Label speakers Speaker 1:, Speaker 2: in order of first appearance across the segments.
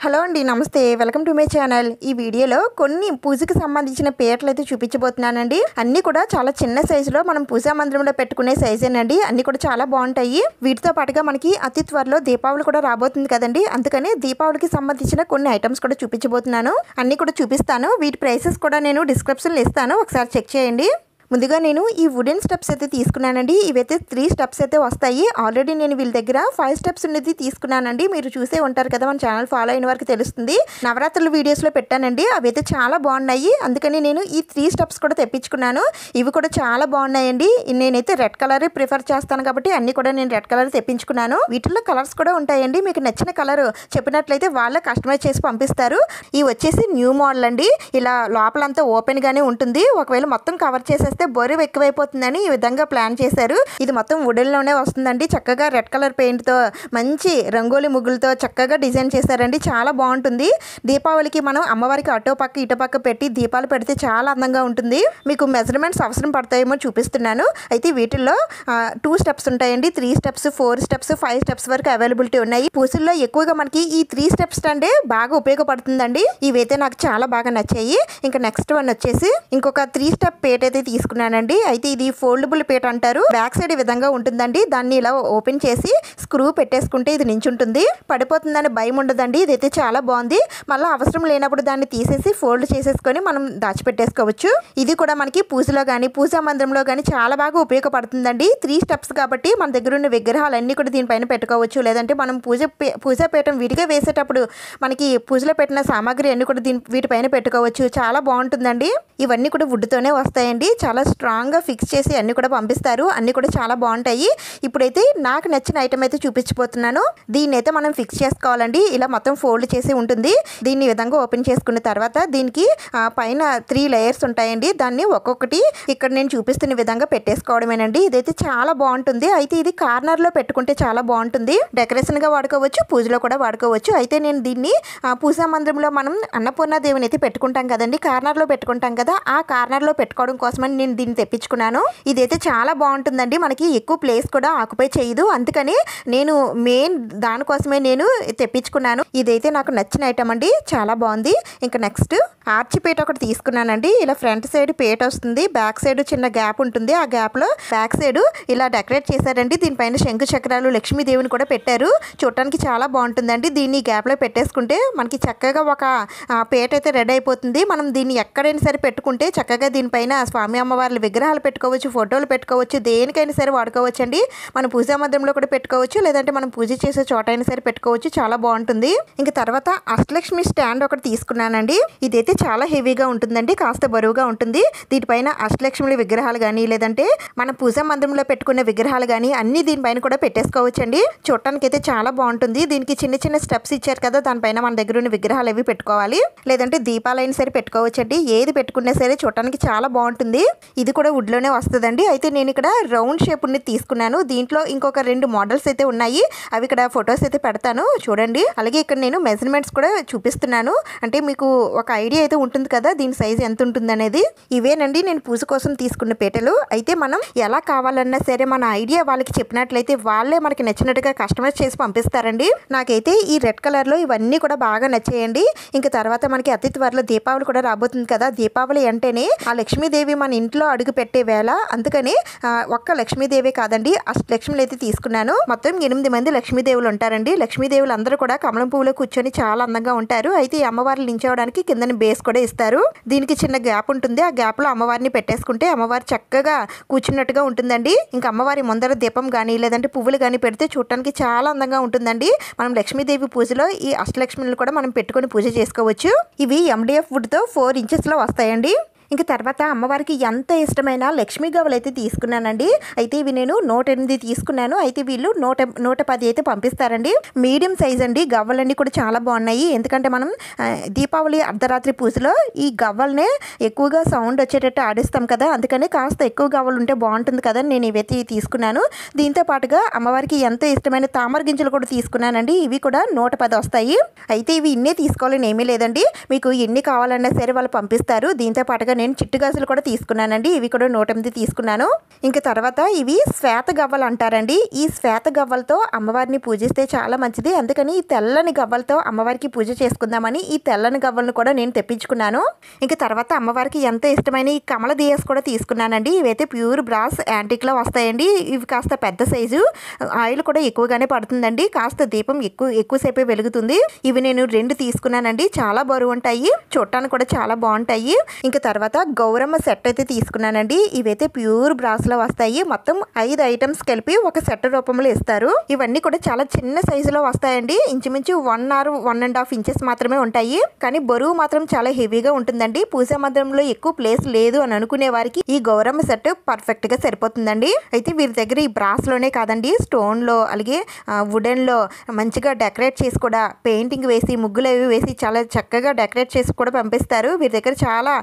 Speaker 1: Hello అండి, నమస్తే. Welcome to my channel. ఈ వీడియోలో కొన్ని పూజకి సంబంధించిన పీటలు అయితే చూపించబోతున్నానండి. అన్నీ కూడా చాలా చిన్న సైజులో మనం పూజా మందిరంలో పెట్టుకునే సైజేనండి. అన్నీ కూడా చాలా బాగుంటాయి. వీటితో పాటుగా మనకి అతి త్వరలో దీపావళి కూడా రాబోతుంది కదండి. అందుకని దీపావళికి సంబంధించిన కొన్ని ఐటమ్స్ కూడా చూపించబోతున్నాను. అన్నీ కూడా చూపిస్తాను. వీటి ప్రైసెస్ కూడా నేను డిస్క్రిప్షన్లో ఇస్తాను, ఒకసారి చెక్ చేయండి. ముందుగా నేను ఈ వుడెన్ స్టెప్స్ అయితే తీసుకున్నానండి. ఇవైతే 3 స్టెప్స్ అయితే వస్తాయి. ఆల్రెడీ నేను వీళ్ళ దగ్గర 5 స్టెప్స్ ఉన్నది తీసుకున్నానండి. మీరు చూసే ఉంటారు కదా, మన ఛానల్ ఫాలో అయిన వరకు తెలుస్తుంది. నవరాత్రుల వీడియోస్లో పెట్టానండి. అవి అయితే చాలా బాగున్నాయి. అందుకని నేను ఈ 3 స్టెప్స్ కూడా తెప్పించుకున్నాను. ఇవి కూడా చాలా బాగున్నాయండి. నేనైతే రెడ్ కలర్ ప్రిఫర్ చేస్తాను కాబట్టి అన్ని కూడా నేను రెడ్ కలర్ తెప్పించుకున్నాను. వీటిల్లో కలర్స్ కూడా ఉంటాయండి. మీకు నచ్చిన కలర్ చెప్పినట్లయితే వాళ్ళే కస్టమైజ్ చేసి పంపిస్తారు. ఇవి వచ్చేసి న్యూ మోడల్ అండి. ఇలా లోపలంతా ఓపెన్గానే ఉంటుంది. ఒకవేళ మొత్తం కవర్ చేసేస్తే బరువు ఎక్కువైపోతుందని ఈ విధంగా ప్లాన్ చేశారు. ఇది మొత్తం వుడెన్లోనే వస్తుందండి. చక్కగా రెడ్ కలర్ పెయింట్తో మంచి రంగోలీ ముగ్గులతో చక్కగా డిజైన్ చేశారండి. చాలా బాగుంటుంది. దీపావళికి మనం అమ్మవారికి అటో పక్క ఇటు పక్క పెట్టి దీపాలు పెడితే చాలా అందంగా ఉంటుంది. మీకు మెజర్మెంట్స్ అవసరం పడతాయేమో చూపిస్తున్నాను. అయితే వీటిల్లో 2 స్టెప్స్ ఉంటాయండి. 3 స్టెప్స్, 4 స్టెప్స్, 5 స్టెప్స్ వరకు అవైలబిలిటీ ఉన్నాయి. పూజల్లో ఎక్కువగా మనకి ఈ 3 స్టెప్స్ అంటే బాగా ఉపయోగపడుతుందండి. ఇవైతే నాకు చాలా బాగా నచ్చాయి. ఇంకా నెక్స్ట్ వన్ వచ్చేసి ఇంకొక 3 స్టెప్ పీట అయితే తీసుకున్నానండి. అయితే ఇది ఫోల్డబుల్ పీట అంటారు. బ్యాక్ సైడ్ ఈ విధంగా ఉంటుందండి. దాన్ని ఇలా ఓపెన్ చేసి స్క్రూ పెట్టేసుకుంటే ఇది నించుంటుంది. పడిపోతుందని భయం ఉండదండి. ఇదైతే చాలా బాగుంది. మళ్ళీ అవసరం లేనప్పుడు దాన్ని తీసేసి ఫోల్డ్ చేసేసుకొని మనం దాచిపెట్టేసుకోవచ్చు. ఇది కూడా మనకి పూజలో కానీ పూజా మందిరంలో కానీ చాలా బాగా ఉపయోగపడుతుందండి. 3 స్టెప్స్ కాబట్టి మన దగ్గర ఉన్న విగ్రహాలన్నీ కూడా దీనిపైన పెట్టుకోవచ్చు. లేదంటే మనం పూజా పీఠం విడిగా వేసేటప్పుడు మనకి పూజలో పెట్టిన సామాగ్రి అన్ని కూడా వీటిపైన పెట్టుకోవచ్చు. చాలా బాగుంటుందండి. ఇవన్నీ కూడా వుడ్తోనే వస్తాయండి. చాలా స్ట్రాంగ్గా ఫిక్స్ చేసి అన్నీ కూడా పంపిస్తారు. అన్నీ కూడా చాలా బాగుంటాయి. ఇప్పుడైతే నాకు నచ్చిన ఐటమ్ అయితే చూపించబోతున్నాను. దీన్ని అయితే మనం ఫిక్స్ చేసుకోవాలండి. ఇలా మొత్తం ఫోల్డ్ చేసి ఉంటుంది. దీన్ని ఈ విధంగా ఓపెన్ చేసుకున్న తర్వాత దీనికి పైన 3 లేయర్స్ ఉంటాయండి. దాన్ని ఒక్కొక్కటి ఇక్కడ నేను చూపిస్తున్న విధంగా పెట్టేసుకోవడమేనండి. ఇదైతే చాలా బాగుంటుంది. అయితే ఇది కార్నర్లో పెట్టుకుంటే చాలా బాగుంటుంది. డెకరేషన్గా వాడుకోవచ్చు, పూజలో కూడా వాడుకోవచ్చు. అయితే నేను దీన్ని పూజా మందిరంలో మనం అన్నపూర్ణ దేవుని అయితే పెట్టుకుంటాం కదండి, కార్నర్లో పెట్టుకుంటాం కదా, ఆ కార్నర్లో పెట్టుకోవడం కోసమని నేను దీన్ని తెప్పించుకున్నాను. ఇదైతే చాలా బాగుంటుందండి. మనకి ఎక్కువ ప్లేస్ కూడా ఆక్యుపై చేయదు. అందుకని నేను మెయిన్ దానికోసమే నేను తెప్పించుకున్నాను. ఇదైతే నాకు నచ్చిన ఐటమ్ అండి. చాలా బాగుంది. ఇంకా నెక్స్ట్ ఆర్చి పీట ఒకటి తీసుకున్నానండి. ఇలా ఫ్రంట్ సైడ్ పీట వస్తుంది. బ్యాక్ సైడ్ చిన్న గ్యాప్ ఉంటుంది. ఆ గ్యాప్లో బ్యాక్ సైడ్ ఇలా డెకరేట్ చేశారండి. దీనిపైన శంకు చక్రాలు, లక్ష్మీదేవిని కూడా పెట్టారు. చూడటానికి చాలా బాగుంటుందండి. దీన్ని గ్యాప్లో పెట్టేసుకుంటే మనకి చక్కగా ఒక పీట అయితే రెడీ అయిపోతుంది. మనం దీన్ని ఎక్కడైనా సరే పెట్టుకుంటే చక్కగా దీనిపైన స్వామి అమ్మవార్ల విగ్రహాలు పెట్టుకోవచ్చు, ఫోటోలు పెట్టుకోవచ్చు, దేనికైనా సరే వాడుకోవచ్చు అండి. మనం పూజా మందిరంలో కూడా పెట్టుకోవచ్చు, లేదంటే మనం పూజ చేసే చోట అయినా సరే పెట్టుకోవచ్చు. చాలా బాగుంటుంది. ఇంకా తర్వాత అష్టలక్ష్మి స్టాండ్ ఒకటి తీసుకున్నానండి. ఇదైతే చాలా హెవీగా ఉంటుందండి, కాస్త బరువుగా ఉంటుంది. దీనిపైన అష్టలక్ష్మి విగ్రహాలు కానీ లేదంటే మన పూజా మందిరంలో పెట్టుకునే విగ్రహాలు కానీ అన్ని దీనిపైన కూడా పెట్టేసుకోవచ్చు అండి. చూడటానికి అయితే చాలా బాగుంటుంది. దీనికి చిన్న చిన్న స్టెప్స్ ఇచ్చారు కదా, దానిపైన మన దగ్గర ఉన్న విగ్రహాలు అవి పెట్టుకోవాలి, లేదంటే దీపాలైనా సరే పెట్టుకోవచ్చు అండి. ఏది పెట్టుకున్నా సరే చూడటానికి చాలా బాగుంటుంది. ఇది కూడా వుడ్లోనే వస్తుందండి. అయితే నేను ఇక్కడ రౌండ్ షేప్ ఉన్నది తీసుకున్నాను. దీంట్లో ఇంకొక 2 మోడల్స్ అయితే ఉన్నాయి. అవి ఇక్కడ ఫొటోస్ అయితే పెడతాను చూడండి. అలాగే ఇక్కడ నేను మెజర్మెంట్స్ కూడా చూపిస్తున్నాను. అంటే మీకు ఒక ఐడియా అయితే ఉంటుంది కదా దీని సైజ్ ఎంత ఉంటుంది అనేది. ఇవేనండి నేను పూజ కోసం తీసుకున్న పీటలు. అయితే మనం ఎలా కావాలన్నా సరే మన ఐడియా వాళ్ళకి చెప్పినట్లయితే వాళ్ళే మనకి నచ్చినట్టుగా కస్టమైజ్ చేసి పంపిస్తారండి. నాకైతే ఈ రెడ్ కలర్లో ఇవన్నీ కూడా బాగా నచ్చాయండి. ఇంకా తర్వాత మనకి అతి త్వరలో దీపావళి కూడా రాబోతుంది కదా. దీపావళి అంటేనే ఆ లక్ష్మీదేవి మన ఇంట్లో అడుగు పెట్టే వేళ. అందుకని ఒక్క లక్ష్మీదేవి కాదండి, అష్టలక్ష్మిలు అయితే తీసుకున్నాను. మొత్తం 8 మంది లక్ష్మీదేవులు ఉంటారండి. లక్ష్మీదేవులు అందరూ కూడా కమలం పువ్వులో కూర్చొని చాలా అందంగా ఉంటారు. అయితే ఈ అమ్మవారిని నించోవడానికి కిందని బేస్ కూడా ఇస్తారు. దీనికి చిన్న గ్యాప్ ఉంటుంది. ఆ గ్యాప్ లో అమ్మవారిని పెట్టేసుకుంటే అమ్మవారు చక్కగా కూర్చున్నట్టుగా ఉంటుందండి. ఇంకా అమ్మవారి ముందర దీపం కానీ లేదంటే పువ్వులు కానీ పెడితే చూడటానికి చాలా అందంగా ఉంటుందండి. మనం లక్ష్మీదేవి పూజలో ఈ అష్టలక్ష్మిని కూడా మనం పెట్టుకొని పూజ చేసుకోవచ్చు. ఇవి MDF వుడ్తో 4 ఇంచెస్లో వస్తాయండి. ఇంకా తర్వాత అమ్మవారికి ఎంత ఇష్టమైన లక్ష్మీ గవ్వలు అయితే తీసుకున్నానండి. అయితే ఇవి నేను 108 తీసుకున్నాను. అయితే వీళ్ళు 110 అయితే పంపిస్తారండి. మీడియం సైజ్ అండి. గవ్వలన్నీ కూడా చాలా బాగున్నాయి. ఎందుకంటే మనం దీపావళి అర్ధరాత్రి పూజలో ఈ గవ్వల్నే ఎక్కువగా సౌండ్ వచ్చేటట్టు ఆడిస్తాం కదా, అందుకని కాస్త ఎక్కువ గవ్వలు ఉంటే బాగుంటుంది కదా, నేను ఇవైతే తీసుకున్నాను. దీంతో పాటుగా అమ్మవారికి ఎంతో ఇష్టమైన తామర గింజలు కూడా తీసుకున్నానండి. ఇవి కూడా 110 వస్తాయి. అయితే ఇవి ఇన్నే తీసుకోవాలని ఏమీ లేదండి. మీకు ఎన్ని కావాలన్నా సరే వాళ్ళు పంపిస్తారు. దీంతో పాటుగా నేను చిట్టు గాజులు కూడా తీసుకున్నానండి. ఇవి కూడా 108 తీసుకున్నాను. ఇంకా తర్వాత ఇవి శ్వేత గవ్వలు అంటారండి. ఈ శ్వేత గవ్వలతో అమ్మవారిని పూజిస్తే చాలా మంచిది. అందుకని ఈ తెల్లని గవ్వలతో అమ్మవారికి పూజ చేసుకుందామని ఈ తెల్లని గవ్వలను కూడా నేను తెప్పించుకున్నాను. ఇంకా తర్వాత అమ్మవారికి ఎంతో ఇష్టమైన ఈ కమల దియాస్ కూడా తీసుకున్నానండి. ఇవైతే ప్యూర్ బ్రాస్ యాంటిక్లో వస్తాయండి. ఇవి కాస్త పెద్ద సైజు, ఆయిల్ కూడా ఎక్కువగానే పడుతుందండి. కాస్త దీపం ఎక్కువసేపే వెలుగుతుంది. ఇవి నేను 2 తీసుకున్నానండి. చాలా బరువు ఉంటాయి, చూడటానికి కూడా చాలా బాగుంటాయి. ఇంకా తర్వాత గౌరమ్మ సెట్ అయితే తీసుకున్నానండి. ఇవైతే ప్యూర్ బ్రాస్లో వస్తాయి. మొత్తం 5 ఐటమ్స్ కలిపి ఒక సెట్ రూపంలో ఇస్తారు. ఇవన్నీ కూడా చాలా చిన్న సైజులో వస్తాయండి. ఇంచుమించు 1 or 1.5 ఇంచెస్ మాత్రమే ఉంటాయి. కానీ బరువు మాత్రం చాలా హెవీగా ఉంటుందండి. పూజా మందిరంలో ఎక్కువ ప్లేస్ లేదు అని అనుకునే వారికి ఈ గౌరమ్మ సెట్ పర్ఫెక్ట్ గా సరిపోతుందండి. అయితే వీరి దగ్గర ఈ బ్రాస్ లోనే కాదండి, స్టోన్ లో అలాగే వుడెన్ లో మంచిగా డెకరేట్ చేసి కూడా పెయింటింగ్ వేసి ముగ్గులు అవి వేసి చాలా చక్కగా డెకరేట్ చేసి కూడా పంపిస్తారు. వీరి దగ్గర చాలా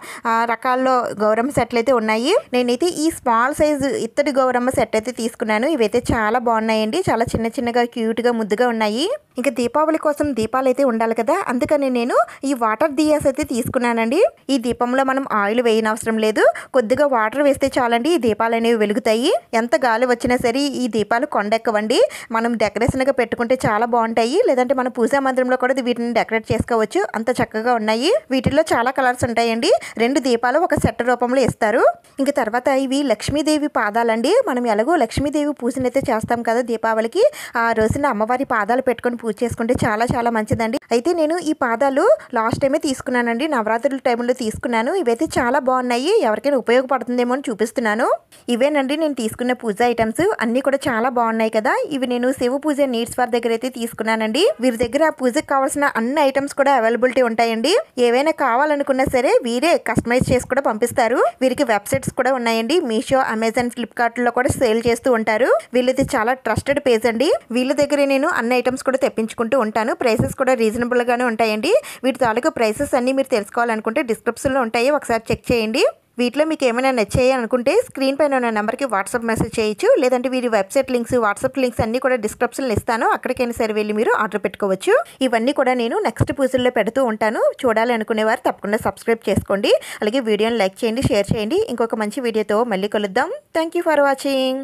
Speaker 1: రకాల్లో గౌరమ్మ సెట్లు అయితే ఉన్నాయి. నేనైతే ఈ స్మాల్ సైజు ఇత్తడి గౌరమ్మ సెట్ అయితే తీసుకున్నాను. ఇవైతే చాలా బాగున్నాయండి. చాలా చిన్న చిన్నగా క్యూట్ గా ముద్దుగా ఉన్నాయి. ఇంకా దీపావళి కోసం దీపాలు అయితే ఉండాలి కదా, అందుకని నేను ఈ వాటర్ దియాస్ అయితే తీసుకున్నానండి. ఈ దీపంలో మనం ఆయిల్ వేయనవసరం లేదు, కొద్దిగా వాటర్ వేస్తే చాలండి ఈ దీపాలు అనేవి వెలుగుతాయి. ఎంత గాలి వచ్చినా సరే ఈ దీపాలు కొండెక్కవండి. మనం డెకరేషన్గా పెట్టుకుంటే చాలా బాగుంటాయి. లేదంటే మన పూజా మందిరంలో కూడా వీటిని డెకరేట్ చేసుకోవచ్చు. అంత చక్కగా ఉన్నాయి. వీటిల్లో చాలా కలర్స్ ఉంటాయండి. 2 దీపాలు ఒక సెట్ రూపంలో ఇస్తారు. ఇంకా తర్వాత ఇవి లక్ష్మీదేవి పాదాలండి. మనం ఎలాగో లక్ష్మీదేవి పూజనైతే చేస్తాం కదా దీపావళికి, ఆ రోజున అమ్మవారి పాదాలు పెట్టుకొని పూజ చేసుకుంటే చాలా చాలా మంచిదండి. అయితే నేను ఈ పాదాలు లాస్ట్ టైమే తీసుకున్నానండి, నవరాత్రుల టైంలో తీసుకున్నాను. ఇవైతే చాలా బాగున్నాయి. ఎవరికైనా ఉపయోగపడుతుందేమో అని చూపిస్తున్నాను. ఇవేనండి నేను తీసుకున్న పూజ ఐటమ్స్. అన్నీ కూడా చాలా బాగున్నాయి కదా. ఇవి నేను శివ పూజ నీడ్స్ వారి దగ్గర అయితే తీసుకున్నానండి. వీరి దగ్గర పూజకు కావాల్సిన అన్ని ఐటమ్స్ కూడా అవైలబిలిటీ ఉంటాయండి. ఏవైనా కావాలనుకున్నా సరే వీరే కస్టమైజ్ చేసి కూడా పంపిస్తారు. వీరికి వెబ్సైట్స్ కూడా ఉన్నాయండి. మీషో, అమెజాన్, ఫ్లిప్కార్ట్ లో కూడా సేల్ చేస్తూ ఉంటారు. వీళ్ళైతే చాలా ట్రస్టెడ్ పేజ్ అండి. వీళ్ళ దగ్గర నేను అన్ని ఐటమ్స్ కూడా తెప్పించుకుంటూ ఉంటాను. ప్రైసెస్ కూడా రీజనబుల్ గానే ఉంటాయండి. వీటి తాలూకు ప్రైసెస్ అన్ని మీరు తెలుసుకోవాలనుకుంటే డిస్క్రిప్షన్లో ఉంటాయి, ఒకసారి చెక్ చేయండి. వీటిలో మీకు ఏమైనా నచ్చాయి అనుకుంటే స్క్రీన్ పైన ఉన్న నెంబర్కి వాట్సాప్ మెసేజ్ చేయొచ్చు. లేదంటే వీరి వెబ్సైట్ లింక్స్, వాట్సాప్ లింక్స్ అన్నీ కూడా డిస్క్రిప్షన్లో ఇస్తాను. అక్కడికైనా సరే వెళ్ళి మీరు ఆర్డర్ పెట్టుకోవచ్చు. ఇవన్నీ కూడా నేను నెక్స్ట్ పూజల్లో పెడుతూ ఉంటాను. చూడాలి అనుకునేవారు తప్పకుండా సబ్స్క్రైబ్ చేసుకోండి. అలాగే వీడియోని లైక్ చేయండి, షేర్ చేయండి. ఇంకొక మంచి వీడియోతో మళ్ళీ కలుద్దాం. Thank you for watching.